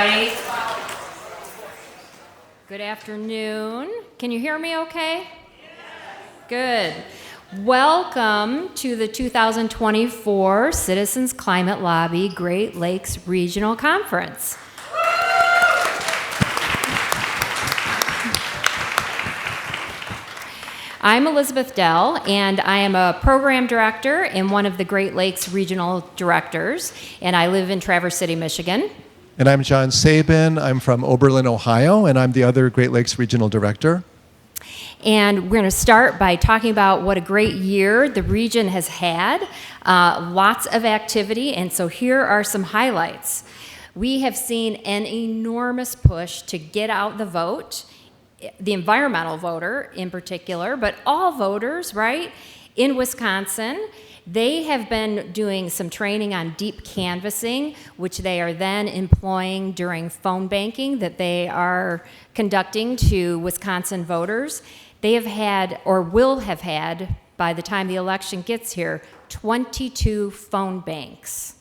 everybody. Good afternoon. Can you hear me okay? Good. Welcome to the 2024 Citizens Climate Lobby Great Lakes Regional Conference. I'm Elizabeth Dell, and I am a program director and one of the Great Lakes Regional Directors, and I live in Traverse City, Michigan. And I'm John Sabin. I'm from Oberlin, Ohio, and I'm the other Great Lakes Regional Director. And we're going to start by talking about what a great year the region has had. Lots of activity, and so here are some highlights. We have seen an enormous push to get out the vote, the environmental voter in particular, but all voters, right, in Wisconsin. They have been doing some training on deep canvassing, which they are then employing during phone banking that they are conducting to Wisconsin voters. They have had, or will have had, by the time the election gets here, 22 phone banks.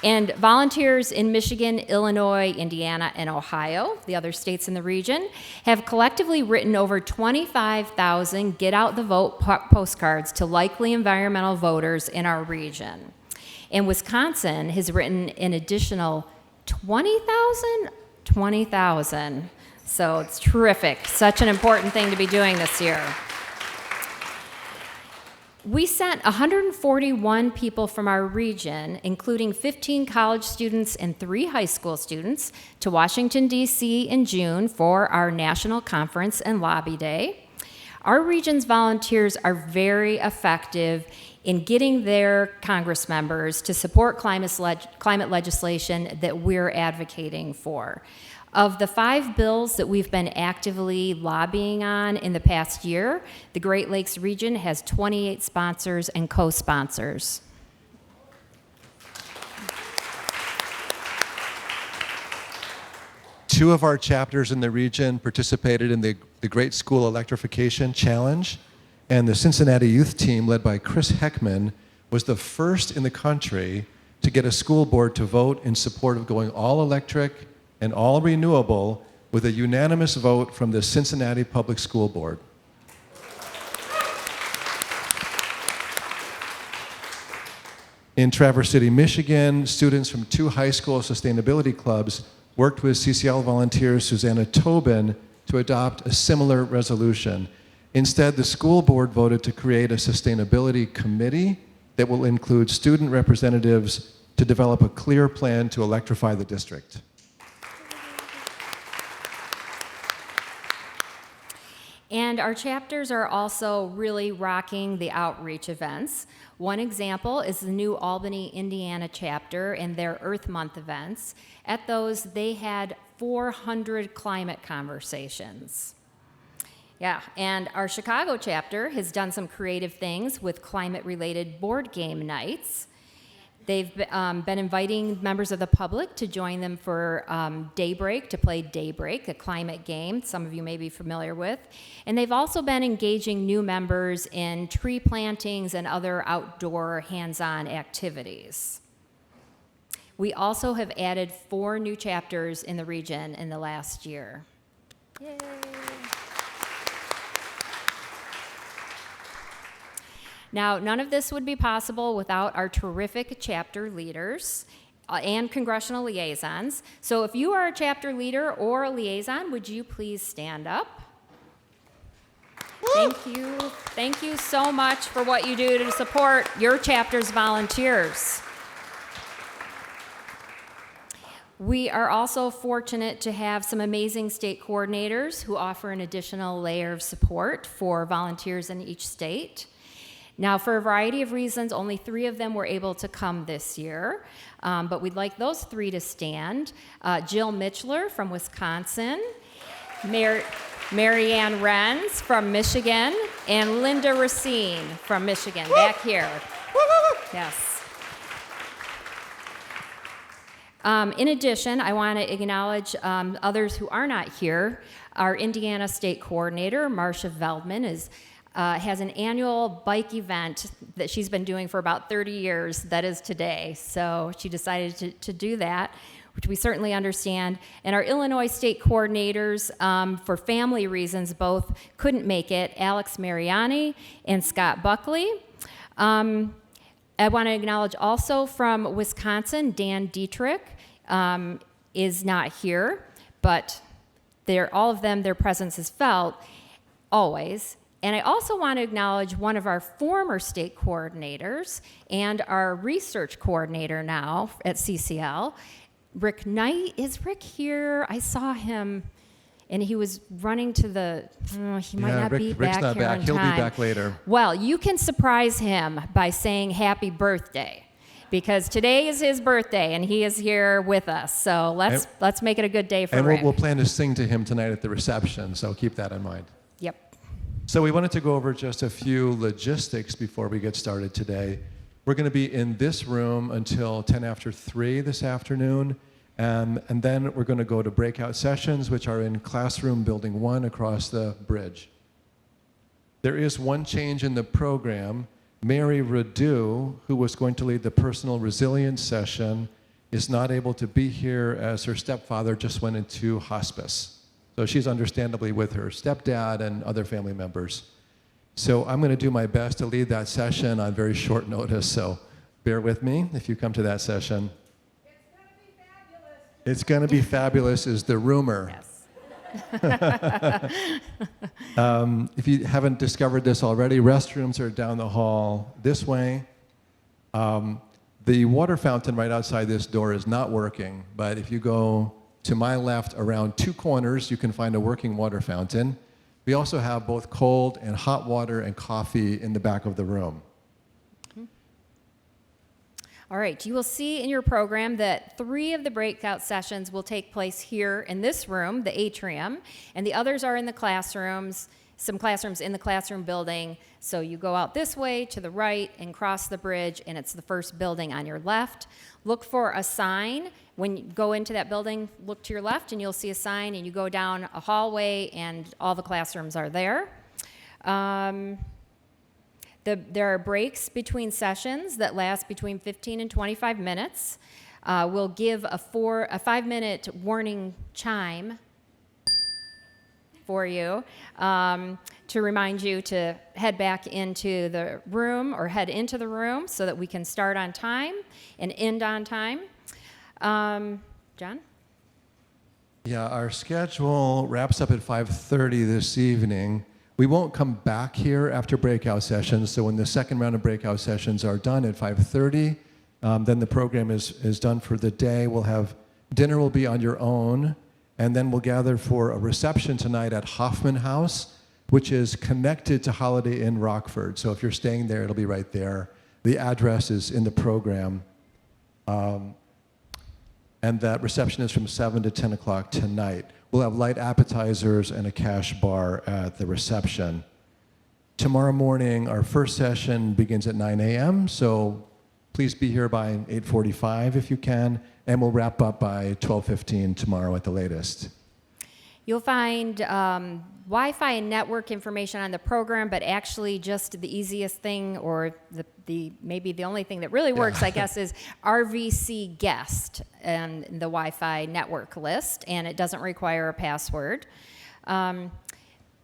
And volunteers in Michigan, Illinois, Indiana, and Ohio, the other states in the region, have collectively written over 25,000 Get Out the Vote postcards to likely environmental voters in our region. And Wisconsin has written an additional 20,000? 20,000. So it's terrific. Such an important thing to be doing this year. We sent 141 people from our region, including 15 college students and 3 high school students, to Washington, D.C. in June for our national conference and lobby day. Our region's volunteers are very effective in getting their Congress members to support climate legislation that we're advocating for. Of the 5 bills that we've been actively lobbying on in the past year, the Great Lakes region has 28 sponsors and co-sponsors. Two of our chapters in the region participated in the Great School Electrification Challenge, and the Cincinnati youth team, led by Chris Heckman, was the first in the country to get a school board to vote in support of going all electric and all renewable with a unanimous vote from the Cincinnati Public School Board. In Traverse City, Michigan, students from 2 high school sustainability clubs worked with CCL volunteer Susanna Tobin to adopt a similar resolution. Instead, the school board voted to create a sustainability committee that will include student representatives to develop a clear plan to electrify the district. And our chapters are also really rocking the outreach events. One example is the New Albany, Indiana chapter and their Earth Month events. At those, they had 400 climate conversations. Yeah, and our Chicago chapter has done some creative things with climate-related board game nights. They've been inviting members of the public to join them for Daybreak, to play Daybreak, a climate game some of you may be familiar with. And they've also been engaging new members in tree plantings and other outdoor hands-on activities. We also have added 4 new chapters in the region in the last year. Yay! Now, none of this would be possible without our terrific chapter leaders and congressional liaisons. So if you are a chapter leader or a liaison, would you please stand up? Thank you. Thank you so much for what you do to support your chapter's volunteers. We are also fortunate to have some amazing state coordinators who offer an additional layer of support for volunteers in each state. Now, for a variety of reasons, only 3 of them were able to come this year, but we'd like those 3 to stand. Jill Mitchler from Wisconsin, Marianne Renz from Michigan, and Linda Racine from Michigan, back here. Yes. In addition, I want to acknowledge others who are not here. Our Indiana State Coordinator, Marcia Veldman, is has an annual bike event that she's been doing for about 30 years. That is today. So she decided to do that, which we certainly understand. And our Illinois state coordinators, for family reasons, both couldn't make it, Alex Mariani and Scott Buckley. I want to acknowledge also from Wisconsin, Dan Dietrich is not here, but all of them, their presence is felt always. And I also want to acknowledge one of our former state coordinators and our research coordinator now at CCL, Rick Knight. Is Rick here? I saw him, and he was running to the, he might not be Rick's back not here back. on He'll time. be back later. Well, you can surprise him by saying happy birthday, because today is his birthday, and he is here with us. So let's make it a good day for Rick. And we'll plan to sing to him tonight at the reception, so keep that in mind. Yep. So we wanted to go over just a few logistics before we get started today. We're going to be in this room until 10 after 3 this afternoon, and then we're going to go to breakout sessions, which are in Classroom Building 1 across the bridge. There is one change in the program. Mary Radu, who was going to lead the personal resilience session, is not able to be here as her stepfather just went into hospice. So she's understandably with her stepdad and other family members. So I'm going to do my best to lead that session on very short notice, so bear with me if you come to that session. It's going to be fabulous is the rumor. Yes. If you haven't discovered this already, restrooms are down the hall this way. The water fountain right outside this door is not working, but if you go to my left around 2 corners, you can find a working water fountain. We also have both cold and hot water and coffee in the back of the room. All right, you will see in your program that 3 of the breakout sessions will take place here in this room, the atrium, and the others are in the classrooms, some classrooms in the classroom building. So you go out this way to the right and cross the bridge, and it's the first building on your left. Look for a sign. When you go into that building, look to your left, and you'll see a sign, and you go down a hallway, and all the classrooms are there. There are breaks between sessions that last between 15 and 25 minutes. We'll give a 5-minute warning chime for you to remind you to head back into the room or head into the room so that we can start on time and end on time. John? Yeah, our schedule wraps up at 5:30 this evening. We won't come back here after breakout sessions, so when the second round of breakout sessions are done at 5:30, then the program is done for the day. We'll have dinner will be on your own, and then we'll gather for a reception tonight at Hoffman House, which is connected to Holiday Inn Rockford. So if you're staying there, it'll be right there. The address is in the program. And that reception is from 7 to 10 o'clock tonight. We'll have light appetizers and a cash bar at the reception. Tomorrow morning, our first session begins at 9 a.m., so please be here by 8:45 if you can, and we'll wrap up by 12:15 tomorrow at the latest. You'll find Wi-Fi and network information on the program, but actually just the easiest thing, or maybe the only thing that really works, I guess, is RVC guest and the Wi-Fi network list, and it doesn't require a password.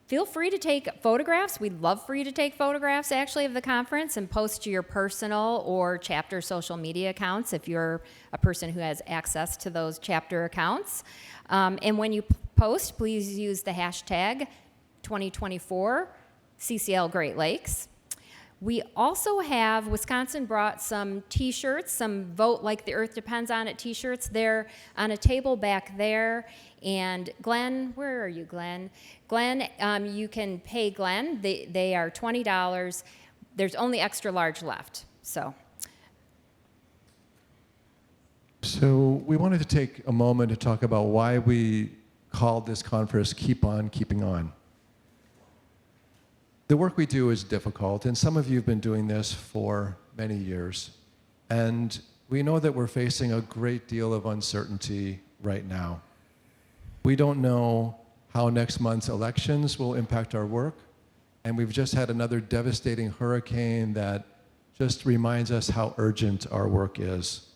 Feel free to take photographs. We'd love for you to take photographs, actually, of the conference and post to your personal or chapter social media accounts if you're a person who has access to those chapter accounts. And when you post, please use the hashtag 2024 CCL Great Lakes. We also have, Wisconsin brought some t-shirts, some Vote Like the Earth Depends on It t-shirts. They're on a table back there. And Glenn, where are you, Glenn? Glenn, you can pay Glenn. They are $20. There's only extra large left, so. So we wanted to take a moment to talk about why we called this conference Keep On Keeping On. The work we do is difficult, and some of you have been doing this for many years. And we know that we're facing a great deal of uncertainty right now. We don't know how next month's elections will impact our work. And we've just had another devastating hurricane that just reminds us how urgent our work is.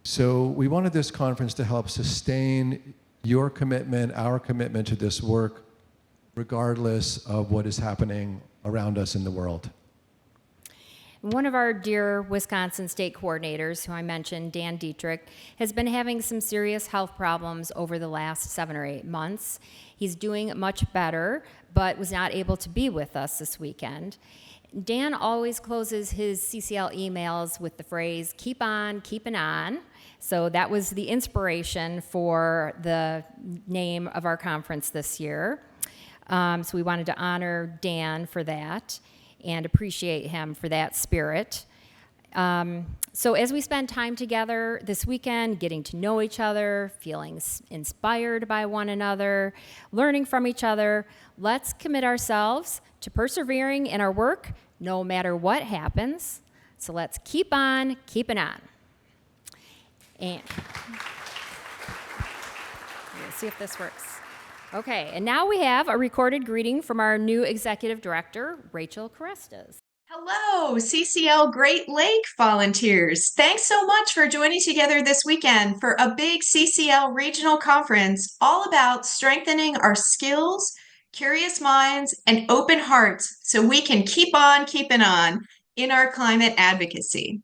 So we wanted this conference to help sustain your commitment, our commitment to this work, regardless of what is happening around us in the world. One of our dear Wisconsin state coordinators, who I mentioned, Dan Dietrich, has been having some serious health problems over the last 7 or 8 months. He's doing much better, but was not able to be with us this weekend. Dan always closes his CCL emails with the phrase, "keep on keeping on." So that was the inspiration for the name of our conference this year. So we wanted to honor Dan for that and appreciate him for that spirit. So as we spend time together this weekend, getting to know each other, feeling inspired by one another, learning from each other, let's commit ourselves to persevering in our work no matter what happens. So let's keep on keeping on. And we'll see if this works. Okay, and now we have a recorded greeting from our new executive director, Rachel Carestas. Hello, CCL Great Lake volunteers. Thanks so much for joining together this weekend for a big CCL regional conference all about strengthening our skills, curious minds, and open hearts so we can keep on keeping on in our climate advocacy.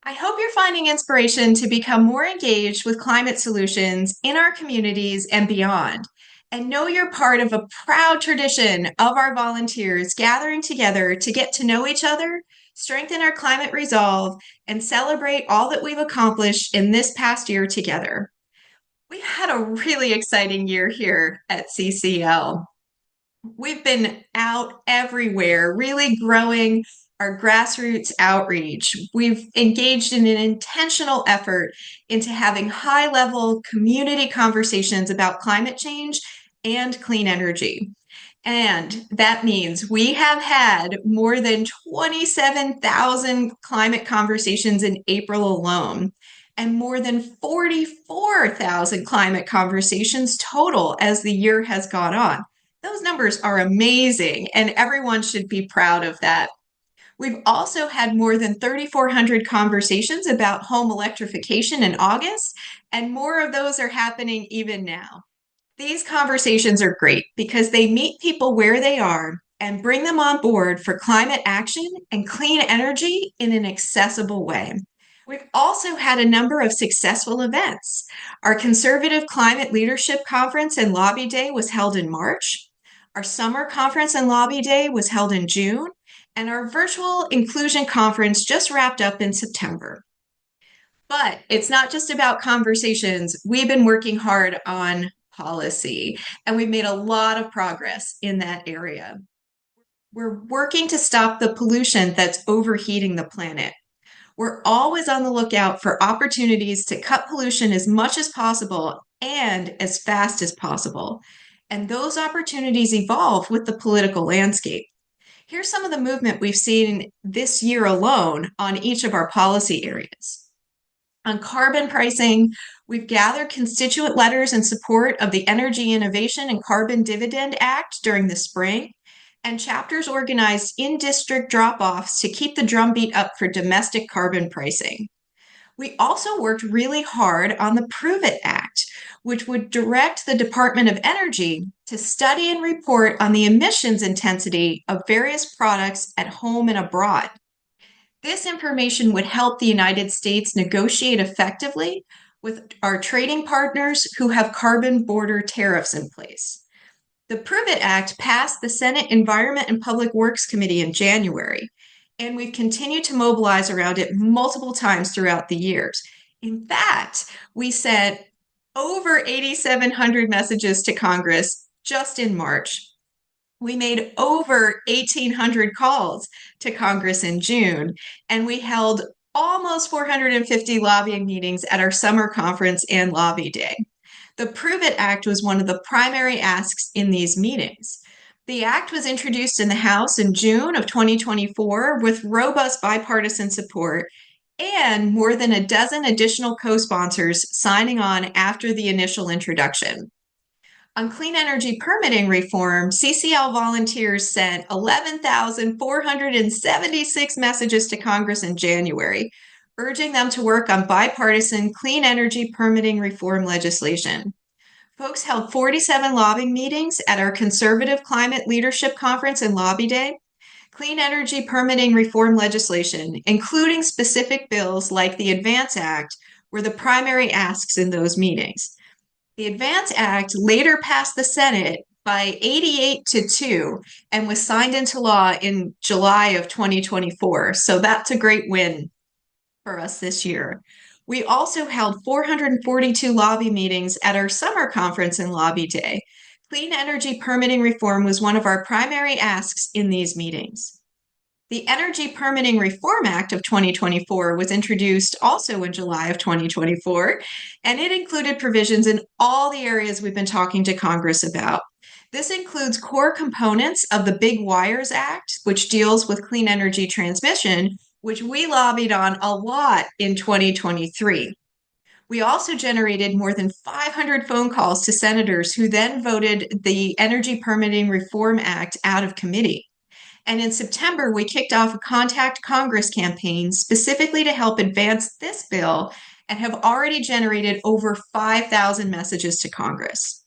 I hope you're finding inspiration to become more engaged with climate solutions in our communities and beyond. And know you're part of a proud tradition of our volunteers gathering together to get to know each other, strengthen our climate resolve, and celebrate all that we've accomplished in this past year together. We've had a really exciting year here at CCL. We've been out everywhere, really growing our grassroots outreach. We've engaged in an intentional effort into having high-level community conversations about climate change and clean energy. And that means we have had more than 27,000 climate conversations in April alone, and more than 44,000 climate conversations total as the year has gone on. Those numbers are amazing, and everyone should be proud of that. We've also had more than 3,400 conversations about home electrification in August, and more of those are happening even now. These conversations are great because they meet people where they are and bring them on board for climate action and clean energy in an accessible way. We've also had a number of successful events. Our Conservative Climate Leadership Conference and Lobby Day was held in March. Our Summer Conference and Lobby Day was held in June. And our virtual inclusion conference just wrapped up in September. But it's not just about conversations. We've been working hard on policy, and we've made a lot of progress in that area. We're working to stop the pollution that's overheating the planet. We're always on the lookout for opportunities to cut pollution as much as possible and as fast as possible. And those opportunities evolve with the political landscape. Here's some of the movement we've seen this year alone on each of our policy areas. On carbon pricing, we've gathered constituent letters in support of the Energy Innovation and Carbon Dividend Act during the spring, and chapters organized in-district drop-offs to keep the drumbeat up for domestic carbon pricing. We also worked really hard on the Prove It Act, which would direct the Department of Energy to study and report on the emissions intensity of various products at home and abroad. This information would help the United States negotiate effectively with our trading partners who have carbon border tariffs in place. The Prove It Act passed the Senate Environment and Public Works Committee in January, and we've continued to mobilize around it multiple times throughout the years. In fact, we sent over 8,700 messages to Congress just in March. We made over 1,800 calls to Congress in June, and we held almost 450 lobbying meetings at our summer conference and lobby day. The Prove It Act was one of the primary asks in these meetings. The act was introduced in the House in June of 2024 with robust bipartisan support and more than a dozen additional co-sponsors signing on after the initial introduction. On clean energy permitting reform, CCL volunteers sent 11,476 messages to Congress in January, urging them to work on bipartisan clean energy permitting reform legislation. Folks held 47 lobbying meetings at our Conservative Climate Leadership Conference and Lobby Day. Clean energy permitting reform legislation, including specific bills like the ADVANCE Act, were the primary asks in those meetings. The ADVANCE Act later passed the Senate by 88-2 and was signed into law in July of 2024. So that's a great win for us this year. We also held 442 lobby meetings at our summer conference and Lobby Day. Clean energy permitting reform was one of our primary asks in these meetings. The Energy Permitting Reform Act of 2024 was introduced also in July of 2024, and it included provisions in all the areas we've been talking to Congress about. This includes core components of the Big Wires Act, which deals with clean energy transmission, which we lobbied on a lot in 2023. We also generated more than 500 phone calls to senators who then voted the Energy Permitting Reform Act out of committee. And in September, we kicked off a Contact Congress campaign specifically to help advance this bill and have already generated over 5,000 messages to Congress.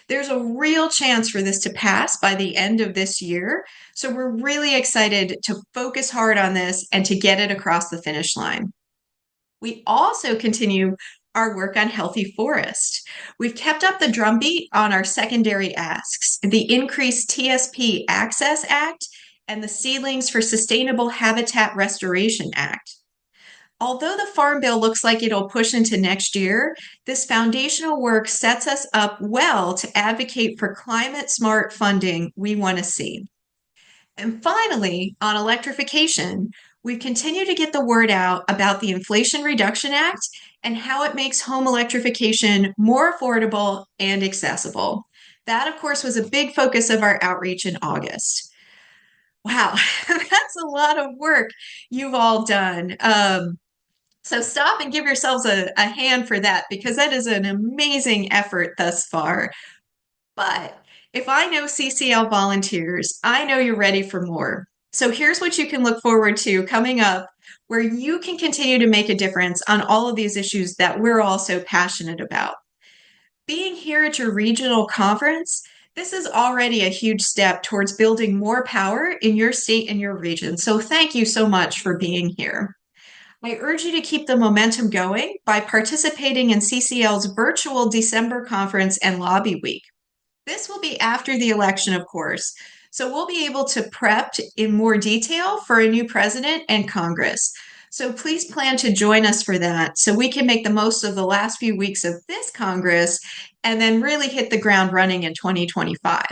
There's a real chance for this to pass by the end of this year, so we're really excited to focus hard on this and to get it across the finish line. We also continue our work on healthy forest. We've kept up the drumbeat on our secondary asks, the Increased TSP Access Act and the Seedlings for Sustainable Habitat Restoration Act. Although the Farm Bill looks like it'll push into next year, this foundational work sets us up well to advocate for climate-smart funding we want to see. And finally, on electrification, we've continued to get the word out about the Inflation Reduction Act and how it makes home electrification more affordable and accessible. That, of course, was a big focus of our outreach in August. Wow, that's a lot of work you've all done. So stop and give yourselves a hand for that, because that is an amazing effort thus far. But if I know CCL volunteers, I know you're ready for more. So here's what you can look forward to coming up, where you can continue to make a difference on all of these issues that we're all so passionate about. Being here at your regional conference, this is already a huge step towards building more power in your state and your region. So thank you so much for being here. I urge you to keep the momentum going by participating in CCL's virtual December conference and lobby week. This will be after the election, of course, so we'll be able to prep in more detail for a new president and Congress. So please plan to join us for that so we can make the most of the last few weeks of this Congress and then really hit the ground running in 2025.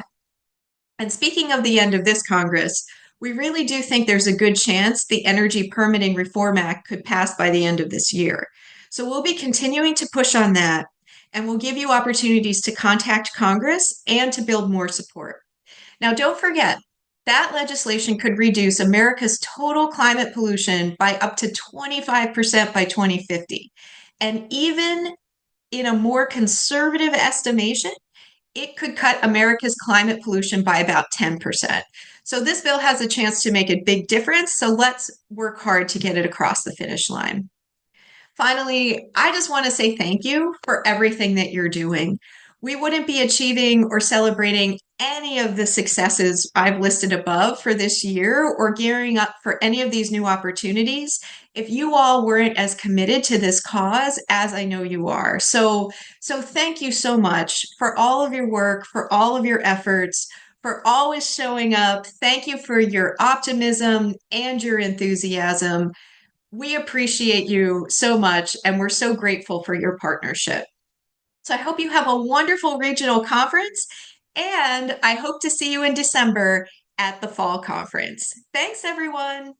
And speaking of the end of this Congress, we really do think there's a good chance the Energy Permitting Reform Act could pass by the end of this year. So we'll be continuing to push on that, and we'll give you opportunities to contact Congress and to build more support. Now, don't forget, that legislation could reduce America's total climate pollution by up to 25% by 2050. And even in a more conservative estimation, it could cut America's climate pollution by about 10%. So this bill has a chance to make a big difference. So let's work hard to get it across the finish line. Finally, I just want to say thank you for everything that you're doing. We wouldn't be achieving or celebrating any of the successes I've listed above for this year or gearing up for any of these new opportunities if you all weren't as committed to this cause as I know you are. So thank you so much for all of your work, for all of your efforts, for always showing up. Thank you for your optimism and your enthusiasm. We appreciate you so much, and we're so grateful for your partnership. So I hope you have a wonderful regional conference, and I hope to see you in December at the fall conference. Thanks, everyone.